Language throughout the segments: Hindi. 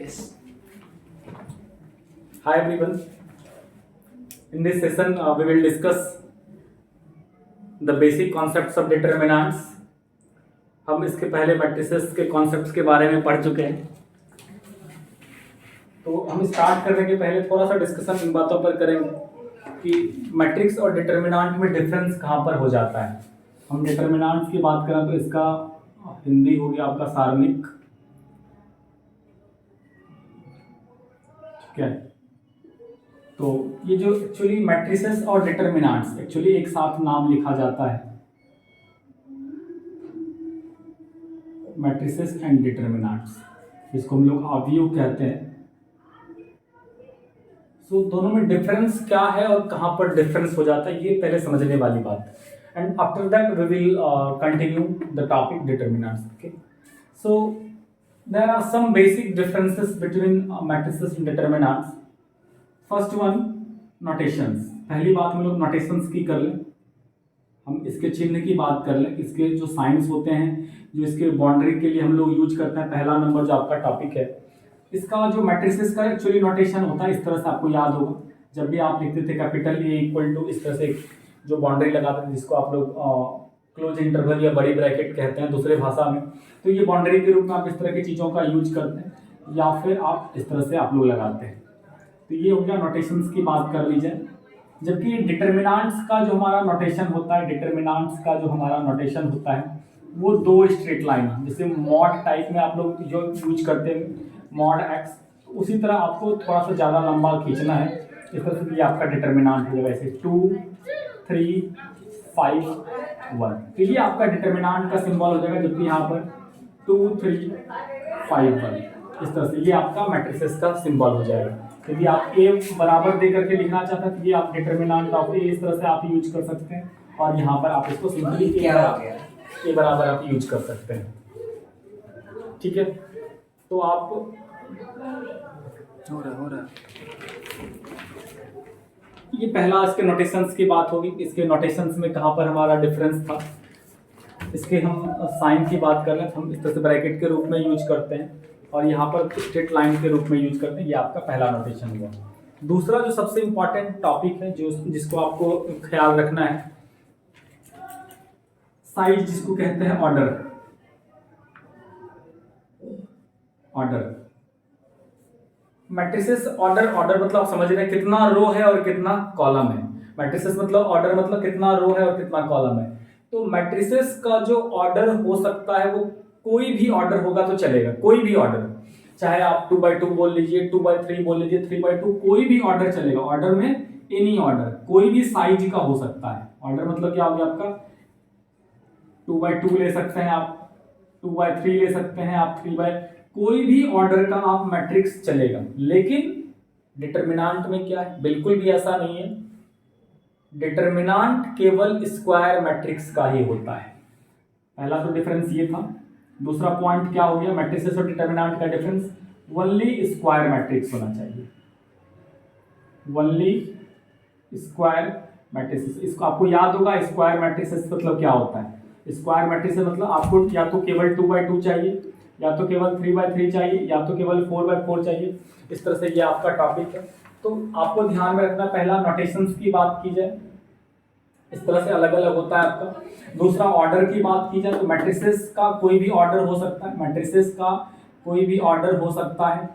Yes. Hi everyone. In this session, we will discuss the basic concepts of determinants. हम इसके पहले मैट्रिसेस के कॉन्सेप्ट्स के बारे में पढ़ चुके हैं, तो हम स्टार्ट करने के पहले थोड़ा सा डिस्कशन इन बातों पर करेंगे कि मैट्रिक्स और डिटर्मिनांट में डिफरेंस कहाँ पर हो जाता है। हम डिटर्मिनांट्स की बात करें तो इसका हिंदी हो गया आपका सारणिक, ठीक है। तो ये जो एक्चुअली मैट्रिसेस और डिटर्मिनांट्स एक्चुअली एक साथ नाम लिखा जाता है, मैट्रिसेस एंड डिटर्मिनांट्स, इसको हम लोग अवयव कहते हैं। सो दोनों में डिफरेंस क्या है और कहाँ पर डिफरेंस हो जाता है, ये पहले समझने वाली बात है। And after that we will continue the topic determinants. Okay, so there are some basic differences between matrices and determinants. First one, notations. पहली बात हम लोग नोटेशंस की कर लें, हम इसके चिन्ह की बात कर लें, इसके जो साइंस होते हैं, जो इसके बाउंड्री के लिए हम लोग यूज करते हैं। पहला नंबर जो आपका टॉपिक है, इसका जो मैट्रिसेस का एक्चुअली नोटेशन होता है, इस तरह से आपको याद होगा। जब भी आप लिखते थे कैपिटल ए इक्वल टू, इस तरह से जो बाउंड्री लगाते थे, जिसको आप लोग क्लोज इंटरवल या बड़ी ब्रैकेट कहते हैं दूसरे भाषा में, तो ये बाउंड्री के रूप में आप इस तरह की चीज़ों का यूज करते हैं, या फिर आप इस तरह से आप लोग लगाते हैं। तो ये हो गया नोटेशंस की बात कर लीजिए। जबकि डिटर्मिनांट्स का जो हमारा नोटेशन होता है, डिटर्मिनांट्स का जो हमारा नोटेशन होता है वो दो स्ट्रेट लाइन, जैसे मॉड टाइप में आप लोग जो यूज करते हैं मॉड एक्स, उसी तरह आपको थोड़ा सा ज़्यादा लंबा खींचना है। इस तरह से ये आपका डिटर्मिनांट हो जाएगा, ऐसे 2 3 5 1, तो ये आपका डिटर्मिनांट का सिंबल हो जाएगा। जबकि यहाँ पर 2 3 5 1, इस तरह से ये आपका मैट्रिसेस का सिंबल हो जाएगा। यदि आप ए बराबर दे करके लिखना चाहते हैं तो ये आप डिटर्मिनांट ऑफ ए इस तरह से आप यूज कर सकते हैं, और यहाँ पर आप इसको सिंपली ए बराबर आप यूज कर सकते हैं, ठीक है। तो आप हो रहा ये पहला इसके नोटेशंस की बात होगी। इसके नोटेशंस में कहाँ पर हमारा डिफरेंस था, इसके हम साइन की बात कर लें, हम इस तरह से ब्रैकेट के रूप में यूज करते हैं, और यहाँ पर स्ट्रेट लाइन के रूप में यूज करते हैं। ये आपका पहला नोटेशन हुआ। दूसरा जो सबसे इंपॉर्टेंट टॉपिक है, जो जिसको आपको ख्याल रखना है, साइज, जिसको कहते हैं order. Order matrices order, order मतलब आप समझ रहे हैं कितना रो है और कितना कॉलम है। मैट्रिसेस मतलब ऑर्डर मतलब कितना रो है और कितना कॉलम है। तो मैट्रिसेस का जो ऑर्डर हो सकता है वो कोई भी ऑर्डर होगा तो चलेगा, कोई भी ऑर्डर, चाहे आप 2x2 बोल लीजिए, 2x3 बोल लीजिए, 3x2, कोई भी ऑर्डर चलेगा। ऑर्डर में एनी ऑर्डर, कोई भी साइज का हो सकता है। ऑर्डर मतलब क्या हो गया आपका, 2x2 ले सकते हैं आप, 2x3 ले सकते हैं आप, 3x, कोई भी ऑर्डर का आप मैट्रिक्स चलेगा। लेकिन डिटर्मिनांट में क्या है, बिल्कुल भी ऐसा नहीं है। डिटर्मिनांट केवल स्क्वायर मैट्रिक्स का ही होता है। पहला तो डिफरेंस ये था। दूसरा पॉइंट क्या हो गया, मैट्रिसेस और डिटर्मिनांट का डिफरेंस, ओनली स्क्वायर मैट्रिक्स होना चाहिए, ओनली स्क्वायर मैट्रिसेस। इसको आपको याद होगा, स्क्वायर मैट्रिसेस मतलब क्या होता है। स्क्वायर मैट्रिसेस मतलब आपको या तो केवल 2x2 चाहिए, या तो केवल 3x3 चाहिए, या तो केवल 4x4 चाहिए। इस तरह से ये आपका टॉपिक है। तो आपको ध्यान में रखना, पहला नोटेशंस की बात की जाए, इस तरह से अलग अलग होता है आपका। दूसरा ऑर्डर की बात की जाए तो मैट्रिसेस का कोई भी ऑर्डर हो सकता है, मैट्रिसेस का कोई भी ऑर्डर हो सकता है।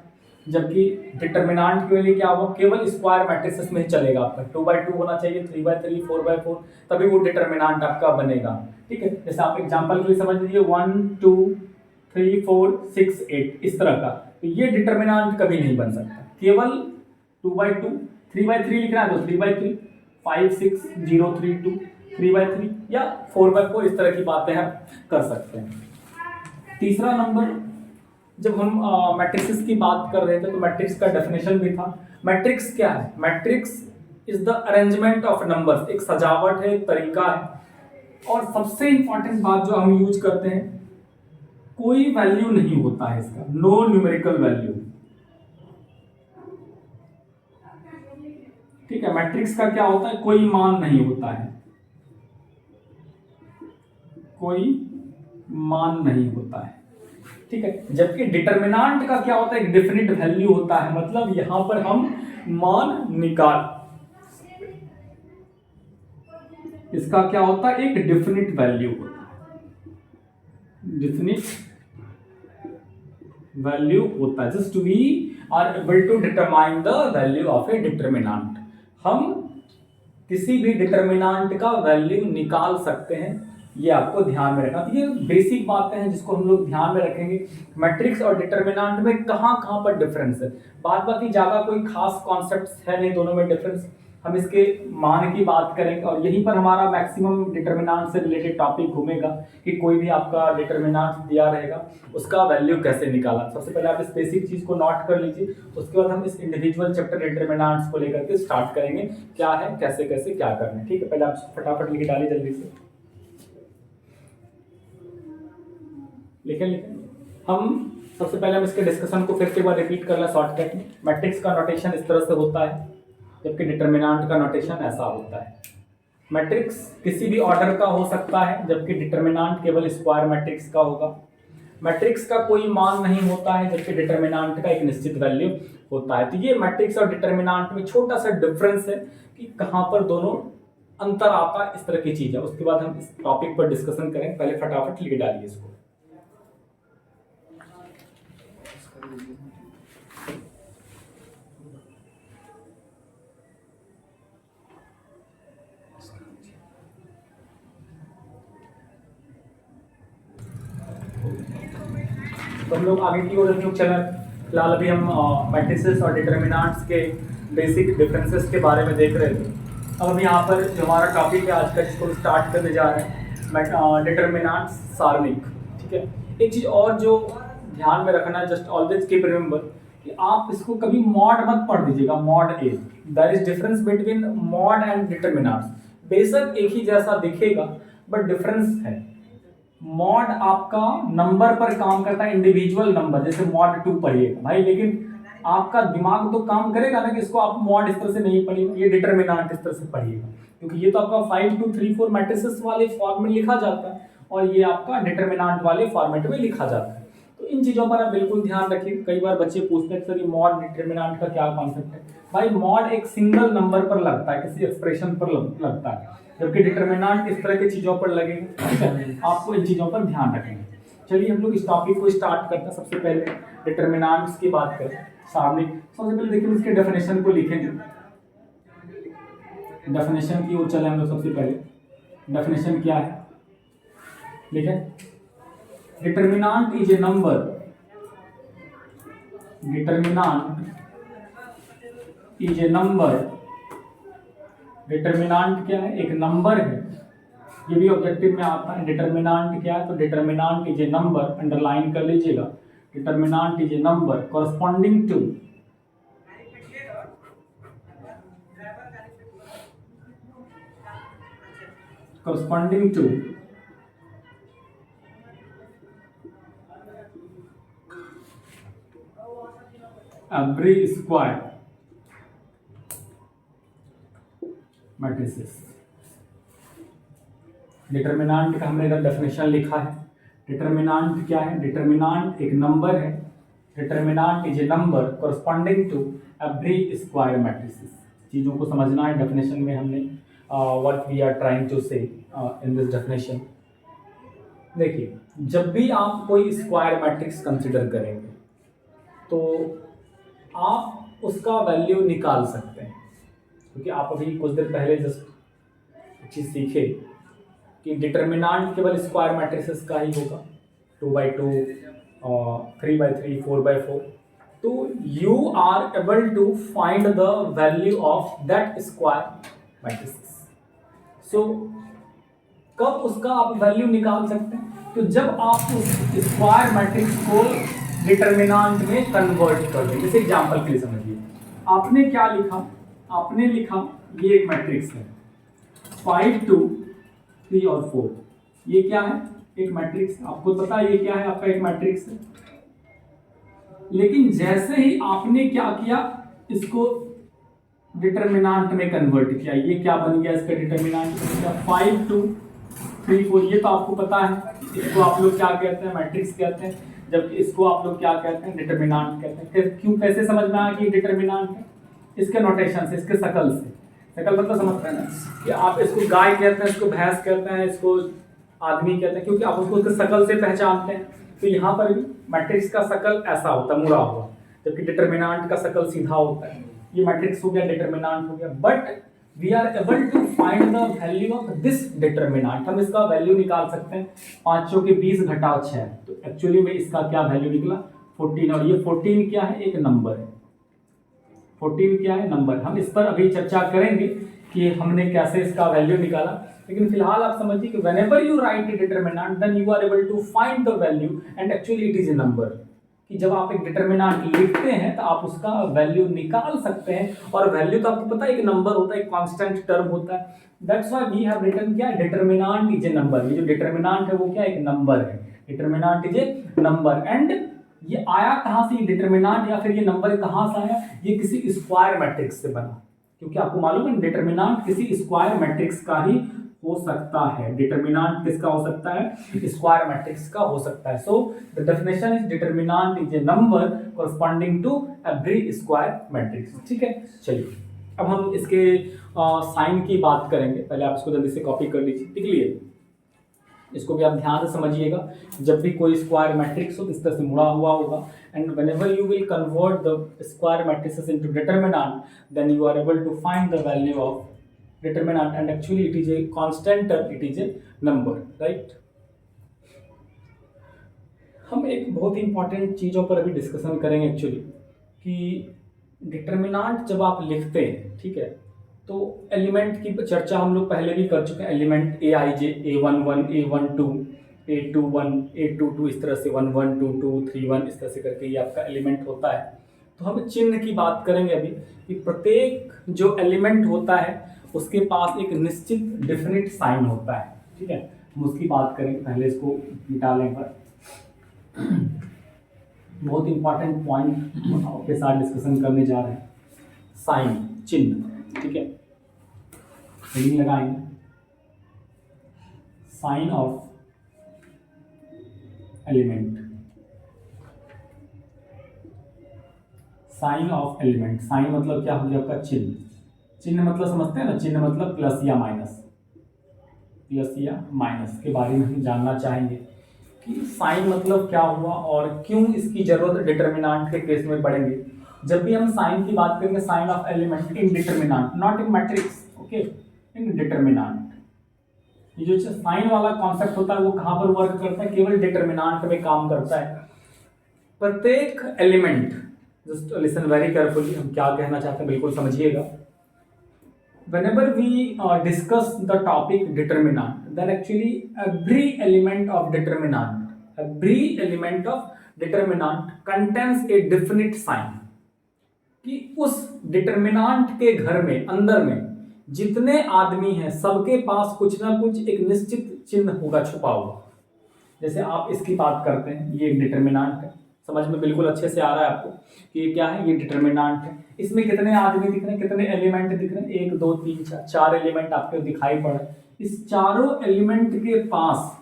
जबकि डिटर्मिनांट के लिए क्या होगा, केवल स्क्वायर मैट्रिसेस में ही चलेगा। आपका 2x2 होना चाहिए, 3x3, 4x4, तभी वो डिटर्मिनांट आपका बनेगा, ठीक है। जैसे आप एग्जाम्पल के लिए समझ लीजिए 1 2 3 4 6 8, इस तरह का, तो ये डिटर्मिनांट कभी नहीं बन सकता। केवल 2x2, 3x3 लिखना है तो 3x3, 5 6 0 3 2, 3x3 या 4x4, इस तरह की बातें हम कर सकते हैं। तीसरा नंबर, जब हम मैट्रिक्स की बात कर रहे थे तो मैट्रिक्स का डेफिनेशन भी था। मैट्रिक्स क्या है, matrix is the arrangement of numbers, एक सजावट है, एक तरीका है। और सबसे इंपॉर्टेंट बात जो हम यूज करते हैं, कोई वैल्यू नहीं होता है इसका, नो न्यूमेरिकल वैल्यू, ठीक है। मैट्रिक्स का क्या होता है, कोई मान नहीं होता है, कोई मान नहीं होता है। ठीक है। जबकि डिटर्मिनांट का क्या होता है, एक डेफिनिट वैल्यू होता है, मतलब यहां पर हम मान निकाल, इसका क्या होता है, एक डेफिनिट वैल्यू होता है, डेफिनिट वैल्यू होता है। Just we are able to determine the value of a determinant, हम किसी भी डिटर्मिनांट का वैल्यू निकाल सकते हैं, ये आपको ध्यान में रखना। तो ये बेसिक बातें हैं जिसको हम लोग ध्यान में रखेंगे। मैट्रिक्स और डिटर्मिनांट में कहाँ कहाँ पर डिफरेंस है, बाद बाकी ज़्यादा कोई खास कॉन्सेप्ट है नहीं दोनों में डिफरेंस, हम इसके मान की बात करेंगे और यहीं पर हमारा मैक्सिमम डिटर्मिनांट से रिलेटेड टॉपिक घूमेगा कि कोई भी आपका डिटर्मिनांट दिया रहेगा उसका वैल्यू कैसे निकाला। सबसे पहले आप इस बेसिक चीज़ को नोट कर लीजिए, उसके बाद हम इस इंडिविजुअल चैप्टर डिटर्मिनांट्स को लेकर के स्टार्ट करेंगे, क्या है कैसे कैसे क्या करना है। ठीक है, पहले आप फटाफट लिख डालिए जल्दी से, लेकिन हम सबसे पहले हम इसके डिस्कशन को फिर से एक बार रिपीट कर लें शॉर्टकट में। मैट्रिक्स का नोटेशन इस तरह से होता है, जबकि डिटर्मिनांट का नोटेशन ऐसा होता है। मैट्रिक्स किसी भी ऑर्डर का हो सकता है, जबकि डिटर्मिनांट केवल स्क्वायर मैट्रिक्स का होगा। मैट्रिक्स का कोई मान नहीं होता है, जबकि डिटर्मिनांट का एक निश्चित वैल्यू होता है। तो ये मैट्रिक्स और डिटर्मिनांट में छोटा सा डिफरेंस है कि कहाँ पर दोनों अंतर आता है, इस तरह की चीज है। उसके बाद हम इस टॉपिक पर डिस्कशन करें, पहले फटाफट लिख डालिए इसको। तो हम लोग आगे की ओर न्यू चैनल, फिलहाल अभी हम मैट्रिसेस और डिटर्मिनांट्स के बेसिक डिफरेंसेस के बारे में देख रहे थे। अब हम यहाँ पर जो हमारा टॉपिक है आज का, जिसको हम स्टार्ट करने जा रहे हैं, डिटर्मिनांट्स सारणिक। ठीक है, एक चीज़ और जो ध्यान में रखना है, जस्ट ऑलवेज कीप रिमेंबर कि आप इसको कभी मॉड मत पढ़ दीजिएगा, mod A. There is difference between mod and determinants. बेशक एक ही जैसा दिखेगा बट डिफरेंस है। मॉड आपका नंबर पर काम करता है, इंडिविजुअल नंबर, जैसे मॉड 2 पढ़िएगा भाई, लेकिन आपका दिमाग तो काम करेगा ना कि इसको आप मॉड इस तरह से नहीं पढ़िएगा, ये डिटर्मिनांट इस तरह से पढ़िएगा, क्योंकि ये तो आपका 5 2 3 4 मैट्रिसेस वाले फॉर्म में लिखा जाता है और ये आपका डिटर्मिनांट वाले फॉर्मेट में लिखा जाता है। तो इन चीज़ों पर आप बिल्कुल ध्यान रखिए। कई बार बच्चे पूछते हैं सर ये मॉड डिटर्मिनांट का क्या कॉन्सेप्ट है। भाई मॉड एक सिंगल नंबर पर लगता है, किसी एक्सप्रेशन पर लगता है, जबकि डिटर्मिनांट इस तरह की चीज़ों पर लगेगा। ठीक है, आपको इन चीज़ों पर ध्यान रखेंगे। चलिए हम लोग इस टॉपिक को स्टार्ट करते हैं। सबसे पहले डिटर्मिनांट्स की बात करें, सामने सबसे पहले देखिए उसके डेफिनेशन को लिखेंगे। डेफिनेशन की ओर चले हम लोग। सबसे पहले डेफिनेशन क्या है, लिखें, determinant is a number, determinant is a number, determinant क्या है, एक नंबर है, ये भी ऑब्जेक्टिव में आता है। डिटर्मिनांट क्या है, तो determinant is a number, underline कर लीजिएगा, determinant is a number corresponding to every square matrices। Determinant का हमने इधर डेफिनेशन लिखा है। डिटर्मिनांट क्या है, डिटर्मिनांट एक नंबर है, determinant is a number corresponding to every square matrices. चीज़ों को समझना है, डेफिनेशन में हमने what we are trying to say in this definition. देखिए, जब भी आप कोई स्क्वायर मैट्रिक्स कंसिडर करेंगे तो आप उसका वैल्यू निकाल सकते हैं, क्योंकि आप अभी कुछ देर पहले जस्ट चीज़ सीखे कि डिटर्मिनांट केवल स्क्वायर मैट्रिसेस का ही होगा, 2x2, 3x3, 4x4। तो you are able to find the value of that square matrices. So कब उसका आप वैल्यू निकाल सकते हैं, तो जब आप उस स्क्वायर मैट्रिक्स को डिटर्मिनांट में कन्वर्ट कर दें। जैसे एग्जांपल के लिए समझिए, आपने क्या लिखा, आपने लिखा ये एक मैट्रिक्स है 5 2 3 और 4, ये क्या है, एक मैट्रिक्स। आपको पता है ये क्या है, आपका एक मैट्रिक्स है। लेकिन जैसे ही आपने क्या किया, इसको डिटर्मिनांट में कन्वर्ट किया, ये क्या बन गया, इसका डिटर्मिनांट 5 2 3 4। ये तो आपको पता है, इसको आप लोग क्या कहते हैं, मैट्रिक्स कहते हैं। जबकि इसको आप लोग क्या कहते हैं, डिटर्मिनांट कहते हैं। क्यों, कैसे समझ में आया कि डिटर्मिनांट है? इसके नोटेशन से, इसके शकल से। शकल मतलब समझते हैं ना कि आप इसको गाय कहते हैं, इसको भैंस कहते हैं, इसको आदमी कहते हैं, क्योंकि आप उसको उसके शकल से पहचानते हैं। तो यहाँ पर भी मैट्रिक्स का शकल ऐसा होता है, मुड़ा हुआ, जबकि डिटर्मिनांट का शकल सीधा होता है। ये मैट्रिक्स हो गया, डिटर्मिनांट हो गया। But we are able to find the value of this determinant. हम इसका वैल्यू निकाल सकते हैं 5 के 20 घटाओ 6। तो एक्चुअली में इसका क्या वैल्यू निकला, 14। और ये 14 क्या है, एक नंबर है। 14 क्या है, नंबर। हम इस पर अभी चर्चा करेंगे कि हमने कैसे इसका वैल्यू निकाला, लेकिन फिलहाल आप समझिए कि whenever you write a determinant then you are able to find the value and actually it is a number. कि जब आप एक डिटर्मिनेंट लिखते हैं तो आप उसका वैल्यू निकाल सकते हैं, और वैल्यू तो आपको पता है एक नंबर होता है, एक कांस्टेंट टर्म होता है। That's why we have written क्या, डिटर्मिनेंट इज ए नंबर। ये जो डिटर्मिनेंट है वो क्या, एक नंबर है। Determinant is a number. And ये आया कहाँ से, ये डिटर्मिनेंट या फिर ये नंबर कहाँ से आया, ये किसी स्क्वायर मैट्रिक्स से बना। क्योंकि आपको मालूम है डिटर्मिनेंट किसी स्क्वायर मैट्रिक्स का ही हो सकता है। डिटर्मिनेंट किसका हो सकता है, स्क्वायर मैट्रिक्स का हो सकता है। So the definition is determinant is a number corresponding to every square matrix. ठीक है, चलिए अब हम इसके साइन की बात करेंगे। पहले आप इसको जल्दी से कॉपी कर लीजिए, लिख लिए। इसको भी आप ध्यान से समझिएगा। जब भी कोई स्क्वायर मैट्रिक्स हो इस तरह से मुड़ा हुआ होगा, and whenever you will convert the square matrices into determinant then you are able to find the value of determinant and actually it is a constant term, it is a number, right. हम एक बहुत ही इंपॉर्टेंट चीज़ों पर अभी डिस्कशन करेंगे एक्चुअली कि डिटर्मिनेंट जब आप लिखते हैं, ठीक है, तो एलिमेंट की चर्चा हम लोग पहले भी कर चुके हैं। एलिमेंट ए आई जे, A11, A12, A21, A22, इस तरह से 1 1 2 2 3 1 इस तरह से करके ये आपका एलिमेंट होता है। तो हम चिन्ह की बात करेंगे अभी कि प्रत्येक जो एलिमेंट होता है उसके पास एक निश्चित डेफिनिट साइन होता है। ठीक है, हम उसकी बात करेंगे। पहले इसको मिटा लें पर बहुत इंपॉर्टेंट पॉइंट आपके साथ डिस्कशन करने जा रहे हैं, साइन, चिन्ह। ठीक है, हेडिंग लगाएंगे, sign of element. Sign of element, sign मतलब क्या हो गया आपका, चिन्ह। चिन्ह मतलब समझते हैं ना, चिन्ह मतलब प्लस या माइनस। प्लस या माइनस के बारे में हम जानना चाहेंगे कि साइन मतलब क्या हुआ और क्यों इसकी जरूरत डिटर्मिनेंट के केस में पड़ेंगे। जब भी हम साइन की बात करेंगे, sign of element in determinant, not in matrix, okay, in determinant. ये जो साइन वाला कॉन्सेप्ट होता है वो कहाँ पर वर्क करता है, केवल डिटर्मिनेंट में काम करता है। प्रत्येक element, just listen very carefully, हम क्या कहना चाहते हैं बिल्कुल समझिएगा। Whenever we discuss the topic determinant, then actually every element of determinant contains a definite sign। कि उस डिटर्मिनेंट के घर में, अंदर में जितने आदमी हैं सबके पास कुछ ना कुछ एक निश्चित चिन्ह होगा, छुपा हुआ। जैसे आप इसकी बात करते हैं, ये एक डिटर्मिनेंट है, समझ में बिल्कुल अच्छे से आ रहा है आपको कि ये क्या है, ये डिटर्मिनेंट है। इसमें कितने आदमी दिख रहे हैं, कितने एलिमेंट दिख रहे हैं, 1 2 3 4, 4 एलिमेंट आपको दिखाई पड़ रहे हैं। इस चारों एलिमेंट के पास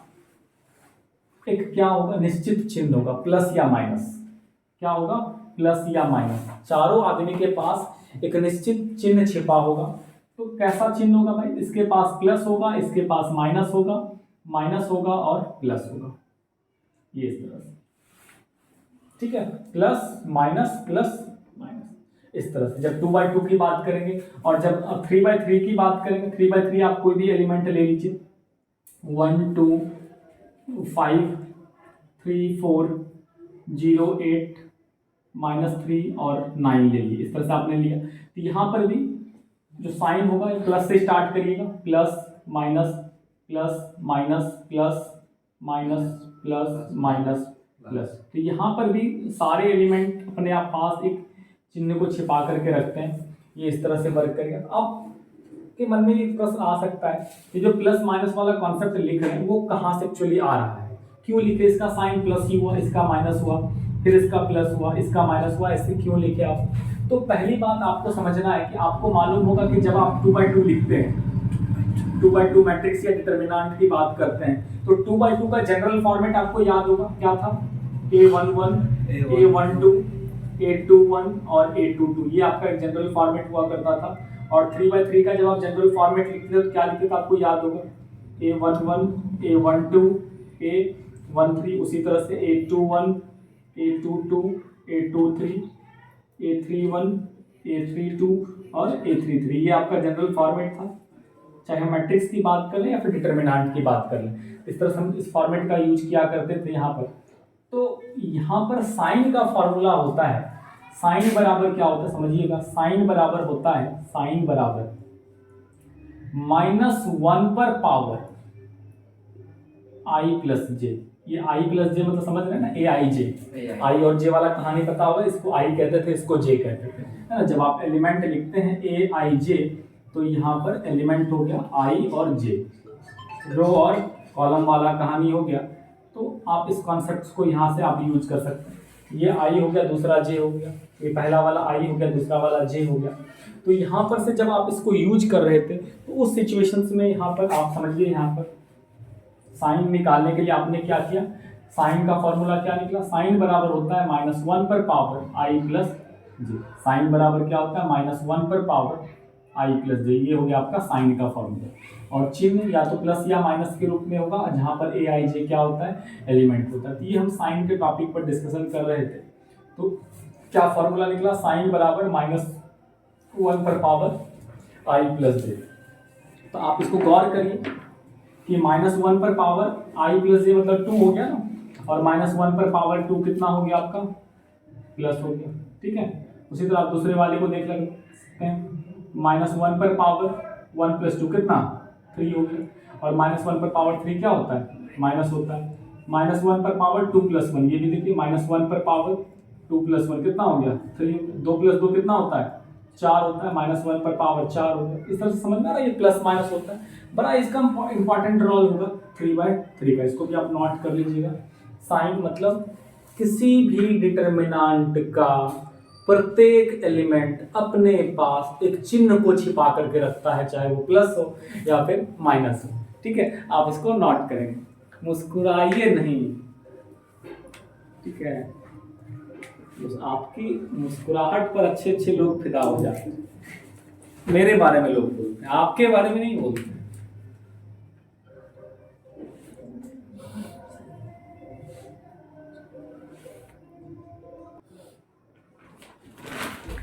एक क्या होगा, निश्चित चिन्ह होगा, प्लस या माइनस। क्या होगा, प्लस या माइनस। चारों आदमी के पास एक निश्चित चिन्ह छिपा होगा। तो कैसा चिन्ह होगा भाई, इसके पास प्लस होगा, इसके पास माइनस होगा, माइनस होगा और प्लस होगा, ये इस तरह से। ठीक है, प्लस माइनस प्लस माइनस, इस तरह से। जब 2/2 की बात करेंगे और जब 3/3 की बात करेंगे, 3/3 आप कोई भी एलिमेंट ले लीजिए, 1 2 5 3 4 0 8 -3 और 9 ले लीजिए, इस तरह से आपने लिया। तो यहाँ पर भी जो साइन होगा प्लस से स्टार्ट करिएगा, plus minus plus minus plus minus plus minus plus. तो यहाँ पर भी सारे एलिमेंट अपने आप पास एक चिन्ह को छिपा करके रखते हैं, ये इस तरह से वर्क करेगा। अब के मन में एक प्रश्न आ सकता है कि जो प्लस माइनस वाला कॉन्सेप्ट लिख रहे हैं वो कहाँ से एक्चुअली आ रहा है, क्यों लिखे, इसका साइन प्लस ही हुआ, इसका माइनस हुआ, फिर इसका प्लस हुआ, इसका माइनस हुआ, ऐसे क्यों लिखे आप। तो पहली बात आपको समझना है कि आपको मालूम होगा कि जब आप 2/2 लिखते हैं, 2/2 मैट्रिक्स या डिटर्मिनेंट की बात करते हैं, तो 2/2 का जनरल फॉर्मेट आपको याद होगा, क्या था, A11, A12, A21 और A22, ये आपका एक जनरल फॉर्मेट हुआ करता था। और 3x3 का जब आप जनरल फॉर्मेट लिखते थे तो क्या लिखते थे आपको याद होगा, A11, A12, A13, उसी तरह से A21, A22, A23, A31, A32 और A33, ये आपका जनरल फॉर्मेट था। चाहे हम मैट्रिक्स की बात कर लें या फिर डिटर्मिनेंट की बात कर लें, इस तरह से हम इस फॉर्मेट का यूज किया करते थे यहाँ पर। तो यहाँ पर साइन का फॉर्मूला होता है, साइन बराबर क्या होता है समझिएगा, साइन बराबर होता है, साइन बराबर -1 पर पावर i प्लस जे। ये i प्लस जे मतलब समझ रहे हैं ना, ए आई जे, आई और जे वाला कहानी पता होगा, इसको i कहते थे, इसको j कहते थे, है ना। जब आप एलिमेंट लिखते हैं ए आई जे तो यहाँ पर एलिमेंट हो गया i और j, रो और कॉलम वाला कहानी हो गया। तो आप इस कॉन्सेप्ट को यहाँ से आप यूज कर सकते हैं। ये i हो गया, दूसरा j हो गया, ये पहला वाला i हो गया, दूसरा वाला j हो गया। तो यहाँ पर से जब आप इसको यूज कर रहे थे तो उस सिचुएशंस में यहाँ पर आप समझिए, यहाँ पर साइन निकालने के लिए आपने क्या किया, साइन का फॉर्मूला क्या निकला, साइन बराबर होता है -1 पर पावर i प्लस जे। साइन बराबर क्या होता है, -1 पर पावर i प्लस जे, ये हो गया आपका साइन का फॉर्मूला। और चिन्ह या तो प्लस या माइनस के रूप में होगा, जहाँ पर ए आई जे क्या होता है, एलिमेंट होता है। तो ये हम साइन के टॉपिक पर डिस्कशन कर रहे थे। तो क्या फॉर्मूला निकला, साइन बराबर -1 पर पावर i प्लस जे। तो आप इसको गौर करिए कि -1 पर पावर i प्लस जे मतलब 2 हो गया ना, और -1 पर पावर 2 कितना हो गया आपका, प्लस हो गया, ठीक है। उसी तरह आप दूसरे वाले को देख सकते हैं, -1 पर पावर 1 प्लस 2 कितना, 3 हो गया। और -1 पर पावर 3 क्या होता है, माइनस होता है। -1 पर पावर 2 प्लस 1, ये भी देखिए -1 पर पावर 2 प्लस 1 कितना हो गया, 3। 2 प्लस 2 कितना होता है, 4 होता है। -1 पर पावर 4 हो गया। इस तरह से समझना ना, ये प्लस माइनस होता है। बड़ा इसका इंपॉर्टेंट रोल होगा 3/3 का, इसको भी आप नोट कर लीजिएगा। साइन मतलब किसी भी डिटर्मिनेंट का प्रत्येक एलिमेंट अपने पास एक चिन्ह को छिपा करके रखता है, चाहे वो प्लस हो या फिर माइनस हो, ठीक है। आप इसको नोट करेंगे, मुस्कुराइए नहीं, ठीक है। आपकी मुस्कुराहट पर अच्छे अच्छे लोग फिदा हो जाते हैं। मेरे बारे में लोग बोलते हैं, आपके बारे में नहीं बोलते।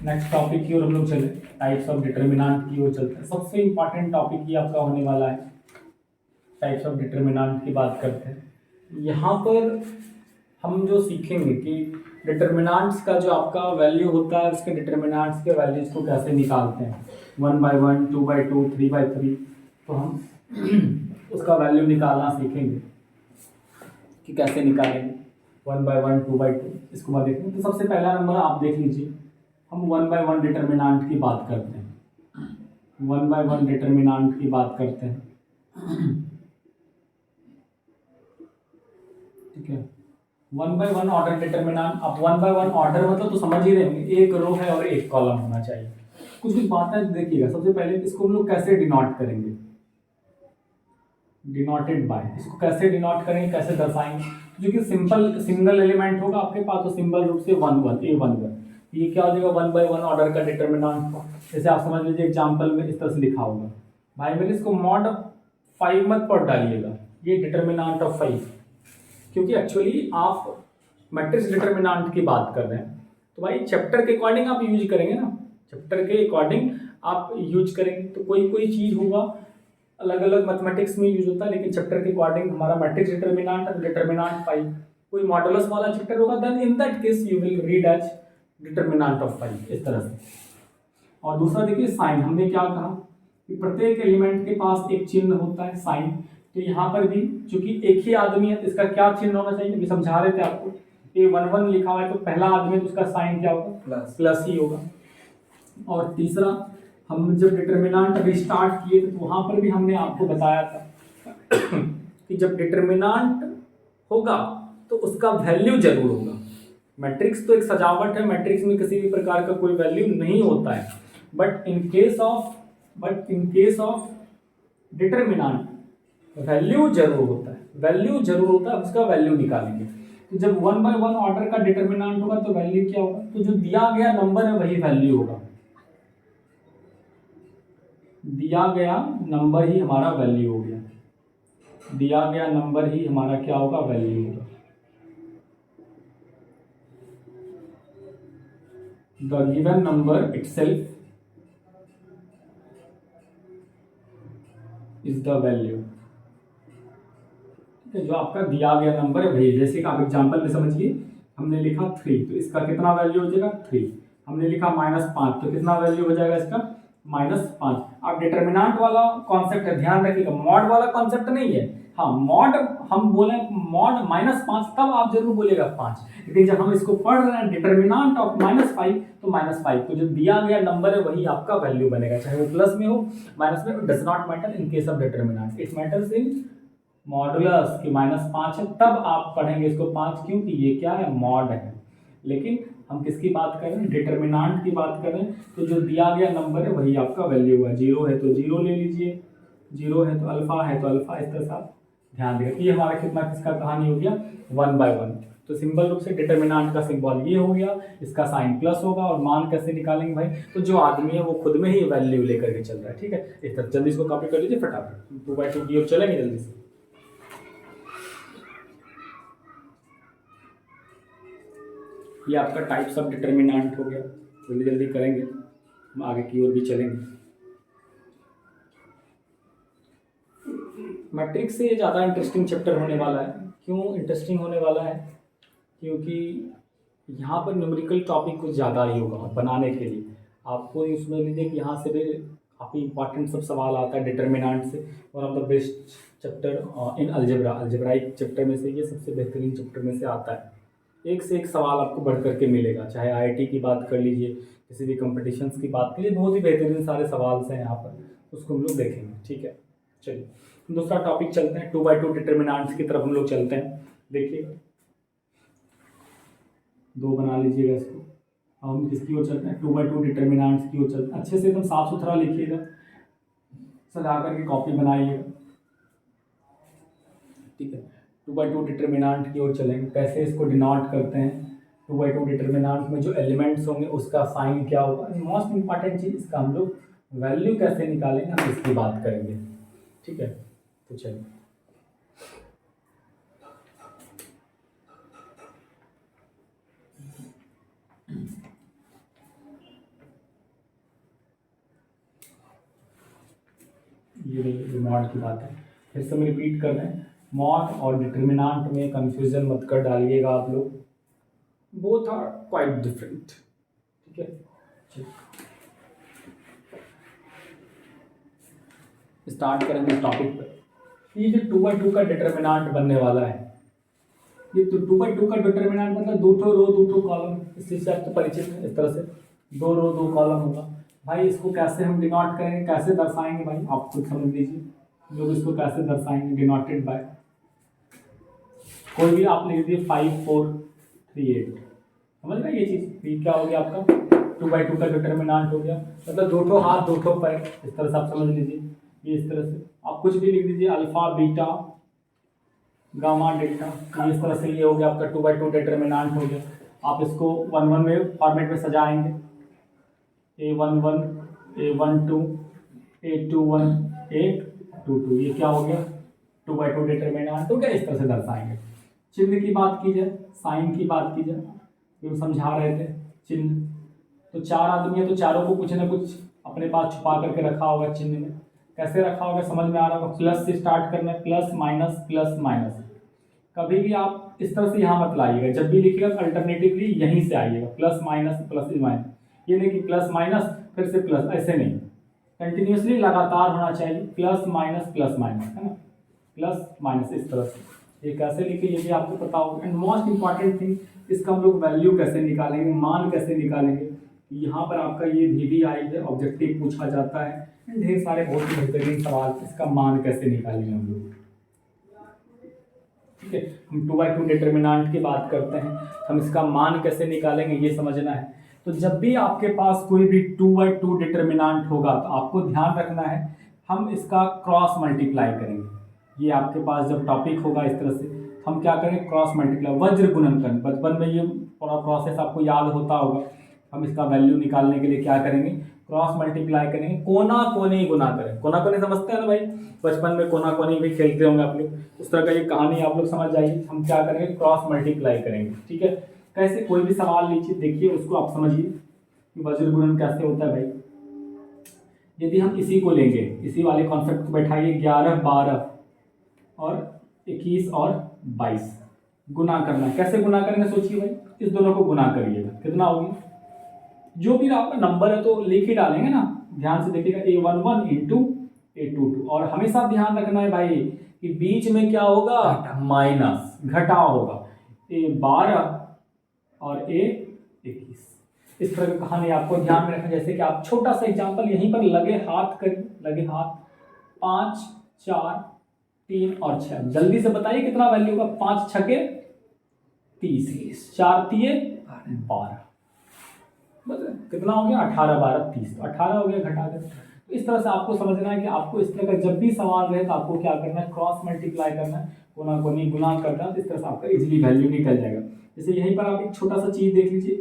नेक्स्ट टॉपिक की ओर हम लोग चले, टाइप्स ऑफ डिटर्मिनेंट की ओर चलते हैं। सबसे इंपॉर्टेंट टॉपिक ये आपका होने वाला है, टाइप्स ऑफ डिटर्मिनेंट की बात करते हैं। यहाँ पर हम जो सीखेंगे कि डिटर्मिनेंट्स का जो आपका वैल्यू होता है, उसके डिटर्मिनेंट्स के वैल्यूज को कैसे निकालते हैं, 1/1, 2/2, 3/3। तो हम उसका वैल्यू निकालना सीखेंगे कि कैसे निकालेंगे 1/1, 2/2, इसको बाद देखेंगे। तो सबसे पहला नंबर आप देख लीजिए, हम 1/1 डिटर्मिनेंट की बात करते हैं, 1/1 डिटर्मिनेंट की बात करते हैं, ठीक है। 1/1 ऑर्डर डिटर्मिनेंट, अब 1/1 ऑर्डर मतलब तो समझ ही रहे होंगे, एक रो है और एक कॉलम होना चाहिए। कुछ बातें देखिएगा, सबसे पहले इसको हम लोग कैसे डिनोट करेंगे, डिनोटेड बाय, इसको कैसे डिनोट करेंगे, कैसे दर्शाएंगे। जो कि सिंपल सिंगल एलिमेंट होगा आपके पास तो सिंपल रूप से 1/1, A11, ये क्या हो जाएगा 1/1 ऑर्डर का डिटर्मिनेंट का। जैसे आप समझ लीजिए एग्जाम्पल में इस तरह से लिखा होगा, भाई मेरे इसको मॉड 5 मत पढ़ डालिएगा, ये डिटर्मिनेंट ऑफ 5, क्योंकि एक्चुअली आप मैट्रिक्स डिटर्मिनेंट की बात कर रहे हैं। तो भाई चैप्टर के अकॉर्डिंग आप यूज करेंगे ना, चैप्टर के अकॉर्डिंग आप यूज करेंगे। तो कोई कोई चीज़ होगा अलग अलग मैथमेटिक्स में यूज होता है, लेकिन चैप्टर के अकॉर्डिंग हमारा मैट्रिक्स डिटर्मिनेंट और डिटर्मिनेंट 5। कोई मॉडुलस वाला चैप्टर होगा, then in that case you will read as determinant of 5, इस तरह से। और दूसरा देखिए साइन, हमने क्या कहा कि प्रत्येक एलिमेंट के पास एक चिन्ह होता है, साइन। तो यहाँ पर भी चूंकि एक ही आदमी है तो इसका क्या चिन्ह होना चाहिए, अभी समझा रहे थे आपको, A11 लिखा हुआ है तो पहला आदमी तो उसका साइन क्या होगा, प्लस ही होगा। और तीसरा, हम जब डिटर्मिनेंट अभी स्टार्ट किए थे तो वहाँ पर भी हमने आपको बताया था कि जब डिटर्मिनेंट होगा तो उसका वैल्यू जरूर होगा। मैट्रिक्स तो एक सजावट है, मैट्रिक्स में किसी भी प्रकार का कोई वैल्यू नहीं होता है, but in case of determinant value जरूर होता है, वैल्यू जरूर होता है, उसका वैल्यू निकालेंगे। तो जब 1/1 ऑर्डर का डिटर्मिनेंट होगा तो वैल्यू क्या होगा, तो जो दिया गया नंबर है वही वैल्यू होगा, दिया गया नंबर ही हमारा वैल्यू हो गया, दिया गया नंबर ही हमारा क्या होगा, वैल्यू होगा। The given number itself is the value. ठीक है, जो आपका दिया गया नंबर है वही, जैसे कि आप एग्जांपल में समझिए, हमने लिखा 3 तो इसका कितना वैल्यू हो जाएगा 3, हमने लिखा -5 तो कितना वैल्यू हो जाएगा इसका -5। आप डिटर्मिनेंट वाला कॉन्सेप्ट है, ध्यान रखिएगा, मॉड वाला कॉन्सेप्ट नहीं है। हाँ मॉड हम बोले मॉड -5 तब आप जरूर बोलेगा 5, लेकिन जब हम इसको पढ़ रहे हैं डिटर्मिनेंट ऑफ -5 तो -5 तो जो दिया गया नंबर है वही आपका वैल्यू बनेगा, चाहे वो प्लस में हो माइनस में, does not matter in case of determinant, it matters in modulus की -5 है तब आप पढ़ेंगे इसको 5, क्योंकि ये क्या है, मॉड है। लेकिन हम किसकी बात कर रहे हैं, डिटर्मिनेंट की बात कर रहे हैं, तो जो दिया गया नंबर है वही आपका वैल्यू है, 0 है तो 0 ले लीजिए, 0 है तो अल्फा है तो अल्फा, इस तरह से आप ध्यान देगा। ये हमारा कितना किसका कहानी हो गया 1/1। तो सिंपल रूप से डिटर्मिनेंट का सिंबल ये हो गया, इसका साइन प्लस होगा, और मान कैसे निकालेंगे भाई, तो जो आदमी है वो खुद में ही वैल्यू लेकर के चल रहा है। ठीक है, इस तरह जल्दी इसको कॉपी कर लीजिए फटाफट, 2/2 की ओर चलेंगे जल्दी से। ये आपका टाइप्स ऑफ डिटर्मिनेंट हो गया, जल्दी जल्दी करेंगे, हम आगे की ओर भी चलेंगे। मैट्रिक्स से ज़्यादा इंटरेस्टिंग चैप्टर होने वाला है। क्यों इंटरेस्टिंग होने वाला है, क्योंकि यहाँ पर न्यूमेरिकल टॉपिक कुछ ज़्यादा ही होगा बनाने के लिए। आपको ये समझ लीजिए कि यहाँ से भी काफ़ी इंपॉर्टेंट सब सवाल आता है डिटर्मिनेंट से, one of the best chapter in algebra, algebraic chapter में से ये सबसे बेहतरीन चैप्टर में से आता है। एक से एक सवाल आपको बढ़ करके मिलेगा, चाहे आईआईटी की बात कर लीजिए, किसी भी कॉम्पिटिशन्स की बात करिए, बहुत ही बेहतरीन सारे सवाल हैं यहाँ पर, उसको हम लोग देखेंगे। ठीक है, चलिए दूसरा टॉपिक चलते हैं, 2/2 डिटर्मिनेंट्स की तरफ हम लोग चलते हैं। देखिएगा 2 बना लीजिएगा इसको, हम किसकी ओर चलते हैं, 2/2 डिटर्मिनेंट्स की ओर चलते हैं। अच्छे से एकदम साफ सुथरा लिखिएगा, सजा करके कॉपी बनाइएगा। ठीक है, 2/2 डिटर्मिनेंट की ओर चलेंगे, कैसे इसको डिनोट करते हैं, 2/2 डिटर्मिनेंट में जो एलिमेंट्स होंगे उसका साइन क्या होगा, मोस्ट इंपॉर्टेंट चीज़ इसका हम लोग वैल्यू कैसे निकालेंगे, हम इसकी बात करेंगे। ठीक है, तो चलिए ये मॉड की बात है, फिर से हम रिपीट कर रहे हैं, मॉड और डिटर्मिनेंट में कंफ्यूजन मत कर डालिएगा आप लोग, बोथ आर क्वाइट डिफरेंट। ठीक है, स्टार्ट करेंगे टॉपिक पर। ये जो 2/2 का डिटर्मिनेंट बनने वाला है, ये तो 2/2 का डिटर्मिनेंट मतलब 2 रो 2 कॉलम, इस चीज़ से आप तो परिचित हैं। इस तरह से 2 रो 2 कॉलम होगा भाई, इसको कैसे हम डिनोट करेंगे, कैसे दर्शाएंगे भाई, आप खुद समझ लीजिए हम लोग इसको कैसे दर्शाएंगे, डिनोटेड बाय कोई भी आप लिख दीजिए 5 4 3 8, समझ रहे ये चीज़, ये क्या हो गया आपका 2/2 का डिटर्मिनेंट हो गया, मतलब 2 हाथ 2 पैर, इस तरह से आप समझ लीजिए। ये इस तरह से आप कुछ भी लिख दीजिए, अल्फा बीटा गामा डेल्टा, इस तरह से ये हो गया आपका 2/2 डिटर्मिनेंट हो गया। आप इसको 1-1 में फॉर्मेट में सजाएंगे, A11 A12 A21 A22, ये क्या हो गया 2/2 डिटर्मिनेंट हो गया। इस तरह से दर्शाएंगे। चिन्ह की बात की जाए, साइन की बात की जाए, जो समझा रहे थे चिन्ह, तो 4 आदमी है तो चारों को कुछ ना कुछ अपने पास छुपा करके रखा होगा चिन्ह में, कैसे रखा होगा समझ में आ रहा होगा, प्लस से स्टार्ट करना है, प्लस माइनस। कभी भी आप इस तरह से यहाँ मत लाइएगा, जब भी लिखिएगा अल्टरनेटिवली यहीं से आइएगा, प्लस माइनस, ये नहीं कि प्लस माइनस फिर से प्लस, ऐसे नहीं, कंटिन्यूसली लगातार होना चाहिए, प्लस माइनस है ना, प्लस माइनस इस तरह से। ये कैसे लिखे ये भी आपको पता होगा। एंड मोस्ट इंपॉर्टेंट थिंग, इसका हम लोग वैल्यू कैसे निकालेंगे, मान कैसे निकालेंगे, यहाँ पर आपका ये VBI है, ऑब्जेक्टिव पूछा जाता है, ढेर सारे बहुत ही बेहतरीन सवाल, इसका मान कैसे निकालेंगे हम लोग। ठीक है, हम 2/2 डिटर्मिनेंट की बात करते हैं, हम इसका मान कैसे निकालेंगे ये समझना है। तो जब भी आपके पास कोई भी 2/2 डिटर्मिनेंट होगा तो आपको ध्यान रखना है, हम इसका क्रॉस मल्टीप्लाई करेंगे। ये आपके पास जब टॉपिक होगा इस तरह से, हम क्या करें, क्रॉस मल्टीप्लाई, वज्र गुणनखंड। बचपन में ये पूरा प्रोसेस आपको याद होता होगा। हम इसका वैल्यू निकालने के लिए क्या करेंगे, क्रॉस मल्टीप्लाई करेंगे, कोना कोनी गुना करें। कोना कोनी समझते हैं ना भाई, बचपन में कोना कोनी भी खेलते होंगे आप लोग, उस तरह का ये कहानी आप लोग समझ जाइए। हम क्या करेंगे, क्रॉस मल्टीप्लाई करेंगे, ठीक है। कैसे, कोई भी सवाल लीजिए, देखिए उसको आप समझिए कि वज्र गुणन कैसे होता है भाई। यदि हम इसी को लेंगे, इसी वाले कॉन्सेप्ट को बैठाइए, 11 12 और 21 और 22 गुना करना है। कैसे गुना करेंगे सोचिए भाई, इस दोनों को गुना करिएगा, कितना होगी, जो भी आपका नंबर है तो लिख ही डालेंगे ना, ध्यान से देखिएगा, A11 इंटू A22। और हमेशा ध्यान रखना है भाई कि बीच में क्या होगा, माइनस, घटाव होगा, A12 और A21। इस तरह की कहानी आपको ध्यान में रखना। जैसे कि आप छोटा सा एग्जांपल यहीं पर लगे हाथ करिए, लगे हाथ, 5 4 3 और 6, जल्दी से बताइए कितना वैल्यू होगा, 5 छके 30, 4 तिये 12, कितना हो गया, 18 12 30, 18 हो गया घटा कर। तो इस तरह से आपको समझना है कि आपको इस तरह का जब भी सवाल रहे तो आपको क्या करना है, क्रॉस मल्टीप्लाई करना है, कोना कोनी गुना करना है। तो इस तरह से आपका इजीली वैल्यू निकल जाएगा। जैसे यहीं पर आप एक छोटा सा चीज देख लीजिए,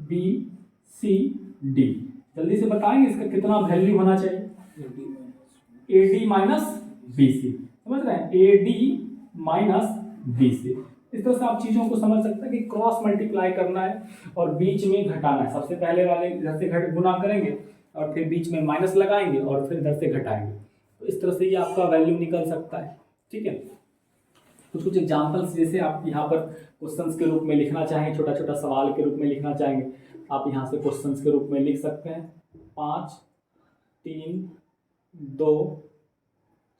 ABCD, जल्दी से बताएंगे इसका कितना वैल्यू होना चाहिए, AD माइनस BC, समझ रहे हैं, AD माइनस BC। इस तरह से आप चीजों को समझ सकते हैं कि क्रॉस मल्टीप्लाई करना है और बीच में घटाना है। सबसे पहले वाले इधर से घट गुना करेंगे और फिर बीच में माइनस लगाएंगे और फिर इधर से घटाएंगे। तो इस तरह से ये आपका वैल्यू निकल सकता है, ठीक है। कुछ कुछ एग्जांपल्स जैसे आप यहाँ पर क्वेश्चंस के रूप में लिखना चाहें, छोटा छोटा सवाल के रूप में लिखना चाहेंगे, आप यहाँ से क्वेश्चंस के रूप में लिख सकते हैं। 5 3 2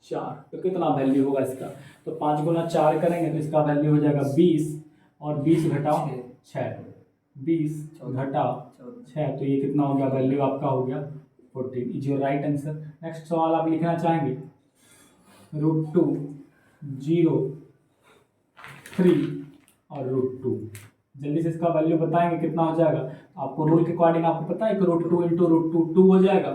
4, तो कितना वैल्यू होगा इसका, तो 5 गुना 4 करेंगे तो इसका वैल्यू हो जाएगा 20, और 20 घटाओ 6, 20 घटाओ 6, तो ये कितना हो गया, वैल्यू आपका हो गया 14, is your right answer. Next सवाल आप लिखना चाहेंगे, √2 0 3 और √2, जल्दी से इसका वैल्यू बताएंगे कितना हो जाएगा। आपको रूल के अकॉर्डिंग आपको पता है कि √2 इंटू √2 2 हो जाएगा,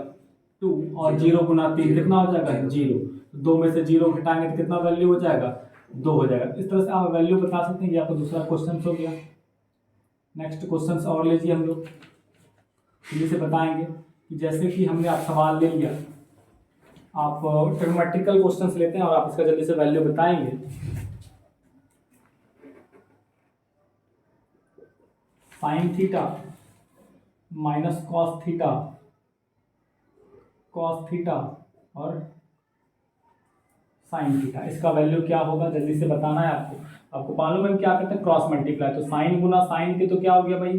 2 और 0 गुना 3 कितना हो जाएगा, 0, 2 में से 0 घटाएंगे तो कितना वैल्यू हो जाएगा, 2 हो जाएगा। इस तरह से आप वैल्यू बता सकते हैं। ये आपका दूसरा क्वेश्चन हो गया। नेक्स्ट क्वेश्चन और लीजिए हम लोग, जल्दी से बताएंगे कि जैसे कि हमने आप सवाल ले लिया, आप ट्रिग्नोमेट्रिकल क्वेश्चंस लेते हैं और आप इसका जल्दी से वैल्यू बताएंगे। Sine theta minus cos theta, cos theta और साइन थीटा, इसका वैल्यू क्या होगा, जल्दी से बताना है आपको। आपको मालूम है हम क्या करते हैं, क्रॉस मल्टीप्लाई, तो साइन गुना साइन के तो क्या हो गया भाई,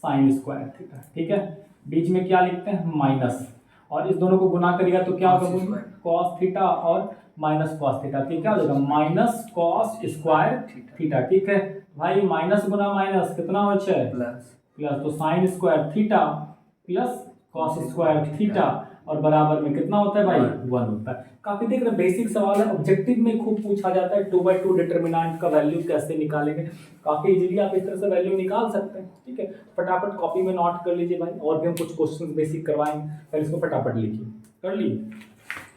साइन स्क्वायर थीटा, ठीक है। बीच में क्या लिखते हैं, माइनस, और इस दोनों को गुना करिएगा तो क्या होगा, कॉस थीटा और माइनस कॉस थीटा, ठीक क्या हो जाएगा, माइनस कॉस स्क्वायर थीटा, ठीक है भाई। माइनस गुना माइनस कितना हो जाए, प्लस, तो sine square theta plus cos square theta, और बराबर में कितना होता है भाई, 1 होता है। काफी देख रहे बेसिक सवाल है, ऑब्जेक्टिव में खूब पूछा जाता है, 2/2 डिटर्मिनेंट का वैल्यू कैसे निकालेंगे, काफी इजीली आप इस तरह से वैल्यू निकाल सकते हैं, ठीक है। फटाफट कॉपी में नोट कर लीजिए भाई, और भी हम कुछ क्वेश्चन बेसिक करवाएंगे, पहले इसको फटाफट लिखिए, कर लिए।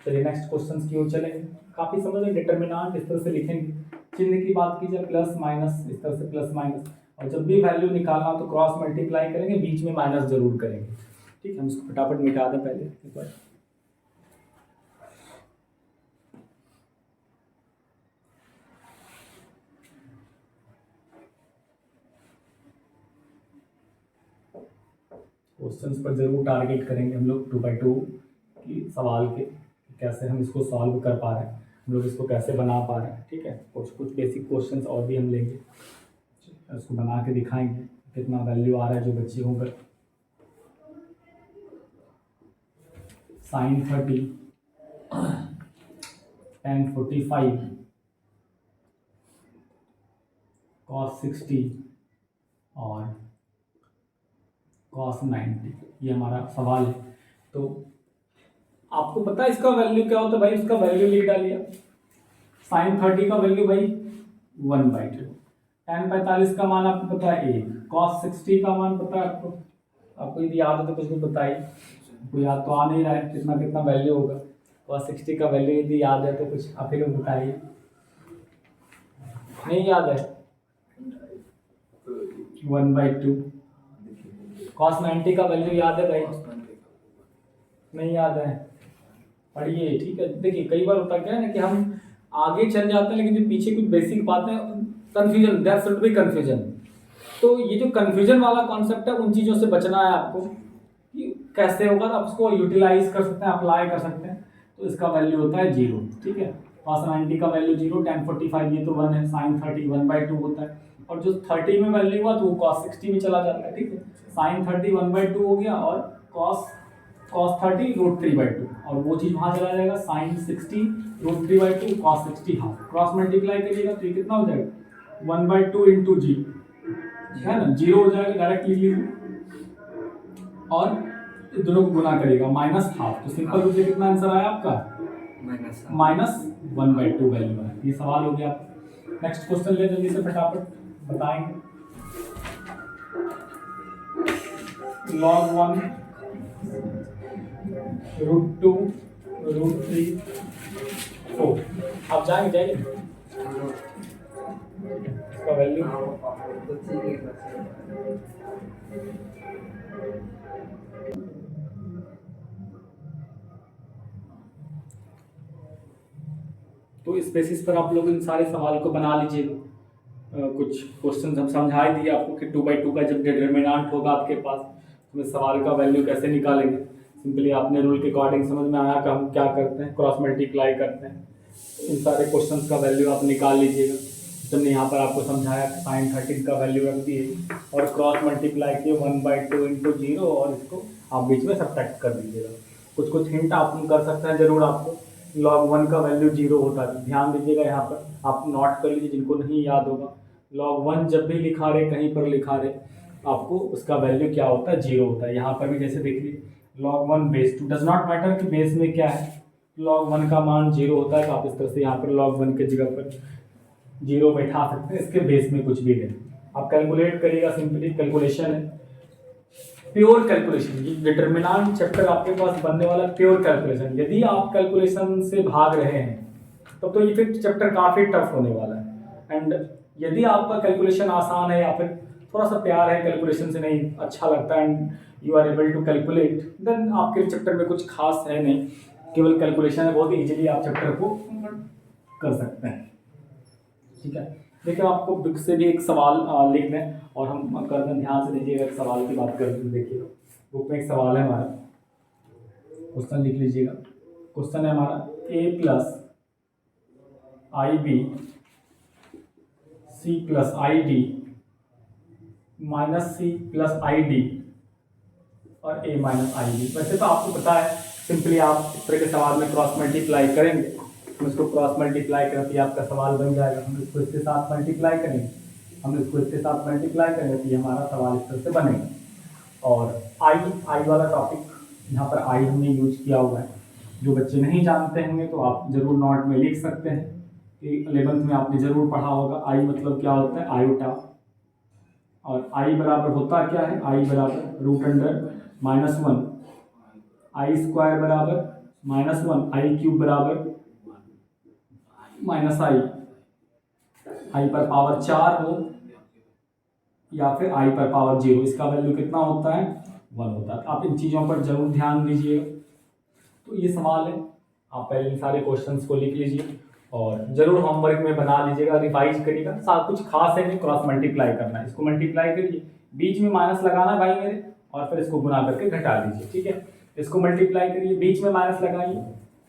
चलिए नेक्स्ट क्वेश्चन की ओर चलेंगे। काफी समझ में, डिटर्मिनेंट इस तरह से लिखेंगे, चिन्ह की बात कीजिए प्लस माइनस, इस तरह से प्लस माइनस, और जब भी वैल्यू निकालना तो क्रॉस मल्टीप्लाई करेंगे, बीच में माइनस जरूर करेंगे, ठीक है। हम इसको फटाफट मिटा दें पहले एक बार। क्वेश्चंस पर जरूर टारगेट करेंगे हम लोग 2/2 की सवाल के, कैसे हम इसको सॉल्व कर पा रहे हैं, हम लोग इसको कैसे बना पा रहे हैं, ठीक है। कुछ बेसिक क्वेश्चंस और भी हम लेंगे, उसको बना के दिखाएंगे कितना वैल्यू आ रहा है जो बच्चे होंगे। साइन 30 tan 45 cos 60 और cos 90, ये हमारा सवाल है। तो आपको पता है इसका वैल्यू क्या होता है भाई, इसका वैल्यू लिख डालिए। साइन 30 का वैल्यू भाई 1/2, tan 45 का मान आपको पता है 1, cos 60 का मान पता है आपको यदि याद है तो कुछ भी बताइए, आपको याद तो आ नहीं रहा है कितना कितना वैल्यू होगा, cos 60 का वैल्यू यदि याद है तो कुछ आप ही लोग बताइए। नहीं याद है? 1/2 cos 90 का वैल्यू याद है भाई? नहीं याद है? पढ़िए, ठीक है। देखिए कई बार होता क्या है ना कि हम आगे चल जाते हैं लेकिन जो पीछे कुछ बेसिक बातें, confusion, that should be confusion. तो ये जो कंफ्यूजन वाला कॉन्सेप्ट है उन चीज़ों से बचना है आपको कि कैसे होगा, तो आप उसको यूटिलाइज कर सकते हैं, अप्लाई कर सकते हैं। तो इसका वैल्यू होता है 0, ठीक है। cos 90 का वैल्यू 0, tan 45 ये तो 1 है, sin 30 1/2 होता है, और जो 30 में वैल्यू हुआ तो वो cos 60 में चला जाता है, ठीक है। sin 30 1/2 हो गया और cos 30 √3/2, और वो चीज़ वहाँ चला जाएगा, sin 60 √3/2 cos 60 half, cross multiply करिएगा तो ये कितना हो जाएगा, 1/2 इंटू जी, है ना, 0 हो जाएगा, डायरेक्ट लिख लीजिए, और दोनों को गुना करिएगा, माइनस हाफ। तो सिंपल रूप से कितना आंसर आया आपका, -1/2 वैल्यू है। ये सवाल हो गया। नेक्स्ट क्वेश्चन ले जल्दी से फटाफट बताएंगे। log 1 √2 √3 4, आप जाएंगे इसका वैल्यू तो इस बेसिस पर आप लोग इन सारे सवाल को बना लीजिएगा। कुछ क्वेश्चन हम समझा ही दिए आपको कि 2/2 का जब डिटरमिनेंट होगा आपके पास तो इस सवाल का वैल्यू कैसे निकालेंगे। सिंपली आपने रूल के अकॉर्डिंग समझ में आया कि हम क्या करते हैं, क्रॉस मल्टीप्लाई करते हैं। तो इन सारे क्वेश्चन का वैल्यू आप निकाल लीजिएगा। तो हमने यहाँ पर आपको समझाया कि sin 30 का वैल्यू रख दिए और क्रॉस मल्टीप्लाई किए 1/2 इंटू 0, और इसको आप बीच में सब्ट्रैक्ट कर दीजिएगा। कुछ कुछ हिंट आप कर सकते हैं जरूर आपको। log 1 का वैल्यू 0 होता है, ध्यान दीजिएगा, यहाँ पर आप नोट कर लीजिए जिनको नहीं याद होगा। log 1 जब भी लिखा रहे, कहीं पर लिखा रहे, आपको उसका वैल्यू क्या होता है, 0 होता है। यहाँ पर भी जैसे देखिए log 1 base 2, does not matter कि बेस में क्या है, log 1 का मान 0 होता है। तो आप इस तरह से यहाँ पर log 1 के जगह पर 0 बैठा सकते हैं, इसके बेस में कुछ भी नहीं। आप कैलकुलेट करिएगा, सिंपली कैलकुलेशन है, प्योर कैलकुलेशन। ये डिटरमिनेंट चैप्टर आपके पास बनने वाला प्योर कैलकुलेशन। यदि आप कैलकुलेशन से भाग रहे हैं तब तो ये फिर चैप्टर काफ़ी टफ होने वाला है। एंड यदि आपका कैलकुलेशन आसान है या फिर थोड़ा सा प्यार है कैलकुलेशन से, नहीं अच्छा लगता है and you are able to calculate, then आपके चैप्टर में कुछ खास है नहीं, केवल कैलकुलेशन है, बहुत ईजिली आप चैप्टर को कर सकते हैं, ठीक है। देखिए आपको बुक से भी एक सवाल लिख दें और हम कर दें, ध्यान से देखिएगा, एक सवाल की बात करते हैं। देखिएगा बुक में एक सवाल है हमारा, क्वेश्चन लिख लीजिएगा। क्वेश्चन है हमारा a + IB C + ID -C + ID और a - IB। वैसे तो आपको पता है, सिंपली आप इस तरह के सवाल में क्रॉस मल्टीप्लाई करेंगे, हम इसको क्रॉस मल्टीप्लाई करें तो ये आपका सवाल बन जाएगा। हम इसको इसके साथ मल्टीप्लाई करेंगे, हम इसको इसके साथ मल्टीप्लाई करेंगे तो ये हमारा सवाल इस तरह से बनेगा। और आई वाला टॉपिक यहाँ पर आई हमने यूज किया हुआ है। जो बच्चे नहीं जानते होंगे तो आप जरूर नोट में लिख सकते हैं कि 11th में आपने जरूर पढ़ा होगा आई मतलब क्या होता है, आयोटा। और आई बराबर होता क्या है, आई बराबर √(-1), आई स्क्वायर बराबर -1, आई क्यूब बराबर -i, आई पर पावर 4 हो या फिर आई पर पावर 0, इसका वैल्यू कितना होता है, 1 होता है। आप इन चीज़ों पर जरूर ध्यान दीजिएगा। तो ये सवाल है, आप पहले इन सारे क्वेश्चंस को लिख लीजिए और जरूर होमवर्क में बना लीजिएगा, रिवाइज करिएगा। साथ कुछ खास है नहीं, क्रॉस मल्टीप्लाई करना है, इसको मल्टीप्लाई करिए, बीच में माइनस लगाना भाई मेरे, और फिर इसको गुना करके घटा दीजिए, ठीक है। इसको मल्टीप्लाई करिए, बीच में माइनस लगाइए,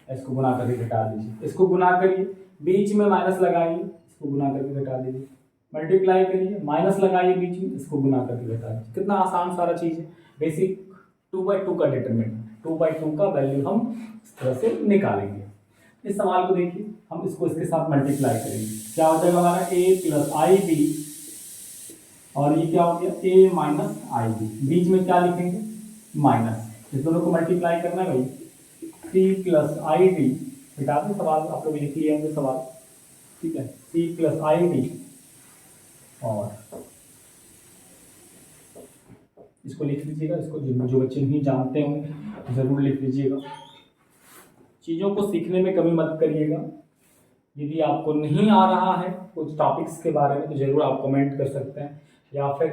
इसको गुना करके घटा दीजिए, इसको गुना करिए, बीच में माइनस लगाइए, इसको गुना करके घटा दीजिए, मल्टीप्लाई करिए, माइनस लगाइए बीच में, इसको गुना करके घटा दीजिए। कितना आसान सारा चीज़ है। बेसिक 2/2 का डिटरमिनेंट, 2/2 का वैल्यू हम इस तरह से निकालेंगे। इस सवाल को देखिए, हम इसको इसके साथ मल्टीप्लाई करेंगे, क्या हो जाएगा हमारा a + IB, और ये क्या हो गया a - IB, बीच में क्या लिखेंगे, माइनस, इस दोनों को मल्टीप्लाई करना है भाई, C + ID, बेटा दें सवाल आप लोग लिख लिए होंगे सवाल, ठीक है, C + ID, और इसको लिख लीजिएगा, इसको जो बच्चे नहीं जानते होंगे जरूर लिख लीजिएगा। चीज़ों को सीखने में कमी मत करिएगा, यदि आपको नहीं आ रहा है कुछ टॉपिक्स के बारे में तो ज़रूर आप कमेंट कर सकते हैं, या फिर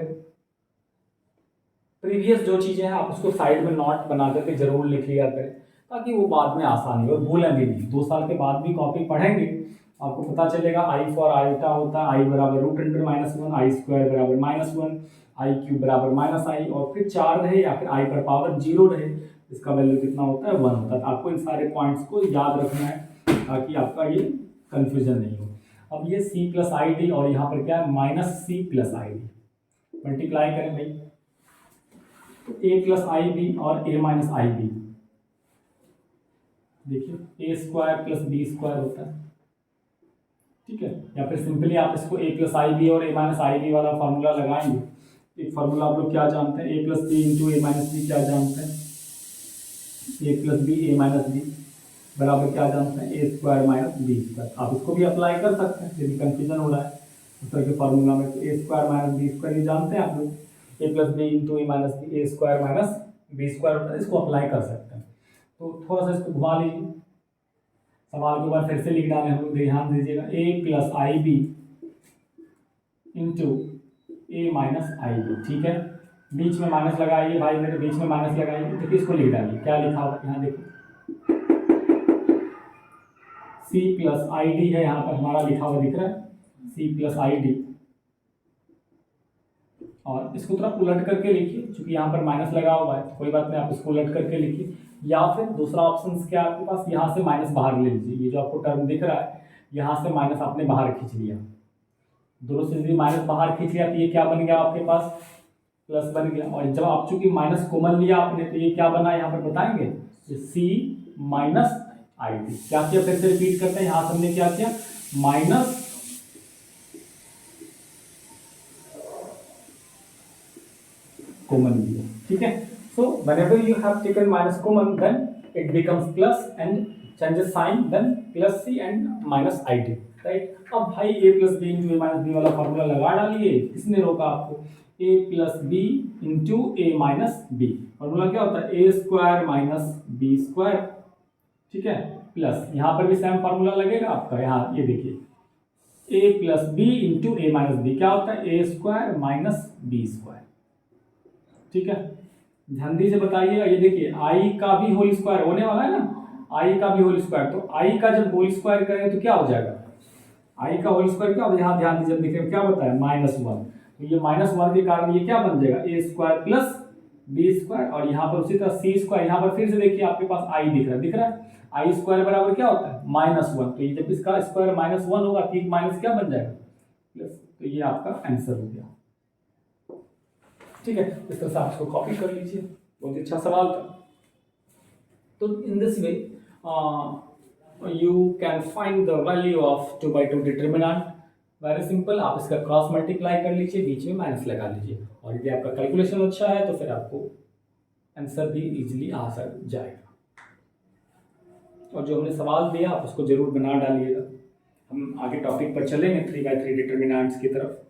प्रीवियस जो चीज़ें हैं आप उसको साइड में नोट बना करके ज़रूर लिख लिया करें, ताकि वो बाद में आसानी हो और भूलेंगे भी। 2 साल के बाद भी कॉपी पढ़ेंगे, आपको पता चलेगा आई फॉर आयोटा होता है आई बराबर रूट अंडर -1, आई स्क्वायर बराबर -1, आई क्यूब बराबर -i, और फिर 4 रहे या फिर आई पर पावर 0 रहे, इसका वैल्यू कितना होता है 1 होता है। आपको इन सारे पॉइंट्स को याद रखना है ताकि आपका ये कन्फ्यूजन नहीं हो। अब ये c प्लस आई डी और यहाँ पर क्या है -c plus i d, multiply करें भाई तो a प्लस आई बी और a माइनस आई बी, देखिए a square plus b square होता है, ठीक है। या फिर सिंपली आप इसको a प्लस आई बी और a माइनस आई बी वाला फार्मूला लगाएंगे। एक फार्मूला आप लोग क्या जानते हैं, a plus b into a minus b क्या जानते हैं, a plus b a minus b बराबर क्या जानते हैं, a square minus b square. आप इसको भी अप्लाई कर सकते हैं यदि कंफ्यूजन हो रहा है उस तरह के फार्मूला में, तो a square minus b square ये जानते हैं आप लोग, a plus b into a minus b, a square minus b square होता है, इसको अप्लाई कर सकते हैं। तो थोड़ा सा इसको घुमा लीजिए, सवाल के बाद फिर से लिख डालें हम लोग, ध्यान दीजिएगा, a plus i b into a minus i b, ठीक है। बीच में माइनस लगाइए भाई मेरे, बीच में माइनस लगाइए, तो किसको लिख डालिए, क्या लिखा हुआ यहाँ देखिए, c प्लस आई डी है यहाँ पर हमारा लिखा हुआ दिख रहा है, c प्लस आई डी, और इसको थोड़ा उलट करके लिखिए, क्योंकि यहाँ पर माइनस लगा हुआ है तो कोई बात नहीं, आप इसको उलट करके लिखिए। या फिर दूसरा ऑप्शन क्या है आपके पास, यहाँ से माइनस बाहर ले लीजिए, ये जो आपको टर्म दिख रहा है यहाँ से माइनस आपने बाहर खींच लिया, दोनों से यदि माइनस बाहर खींच लिया तो ये क्या बन गया आपके पास, प्लस बन गया। और जब आप चूंकि माइनस कॉमन लिया आपने तो ये क्या बना यहाँ पर बताएंगे, c माइनस आई डी, क्या किया फिर से रिपीट करते हैं, यहाँ से हमने क्या किया माइनस कॉमन लिया, ठीक है। सो whenever you have taken minus common then it becomes plus and changes sign then plus c and minus id, right. अब भाई a plus b into a minus b वाला फॉर्मूला लगा डालिए, किसने रोका आपको, a plus b into a minus b, formula क्या होता है a square minus b square, ठीक है, प्लस यहाँ पर भी सेम फार्मूला लगेगा आपका, यहाँ ये देखिए a plus b into a minus b क्या होता है, a square minus b square, ठीक है। ध्यान दीजिए बताइएगा, ये देखिए आई का भी होल स्क्वायर होने वाला है ना, आई का भी होल स्क्वायर, तो आई का जब होल स्क्वायर करेंगे तो क्या हो जाएगा, आई का होल स्क्वायर क्या होगा, यहाँ ध्यान दीजिए देखिए क्या बताया -1, तो ये -1 के कारण ये क्या बन जाएगा a square plus b square, और यहाँ पर उसी तरह c स्क्वायर, यहाँ पर फिर से देखिए आपके पास आई दिख रहा है, आई स्क्वायर बराबर क्या होता है -1, तो ये जब इसका स्क्वायर -1 होगा तो माइनस क्या बन जाएगा प्लस, तो ये आपका आंसर हो गया, ठीक है। इस तरह से आप इसको कॉपी कर लीजिए, बहुत ही अच्छा सवाल था। तो in this way you can find the value of 2/2 determinant, very simple, आप इसका क्रॉस मल्टीप्लाई कर लीजिए, बीच में माइनस लगा लीजिए, और यदि आपका कैलकुलेशन अच्छा है तो फिर आपको आंसर भी इजीली आ जाएगा। और जो हमने सवाल दिया आप उसको जरूर बना डालिएगा। हम आगे टॉपिक पर चलेंगे 3/3 डिटर्मिनेंट्स की तरफ।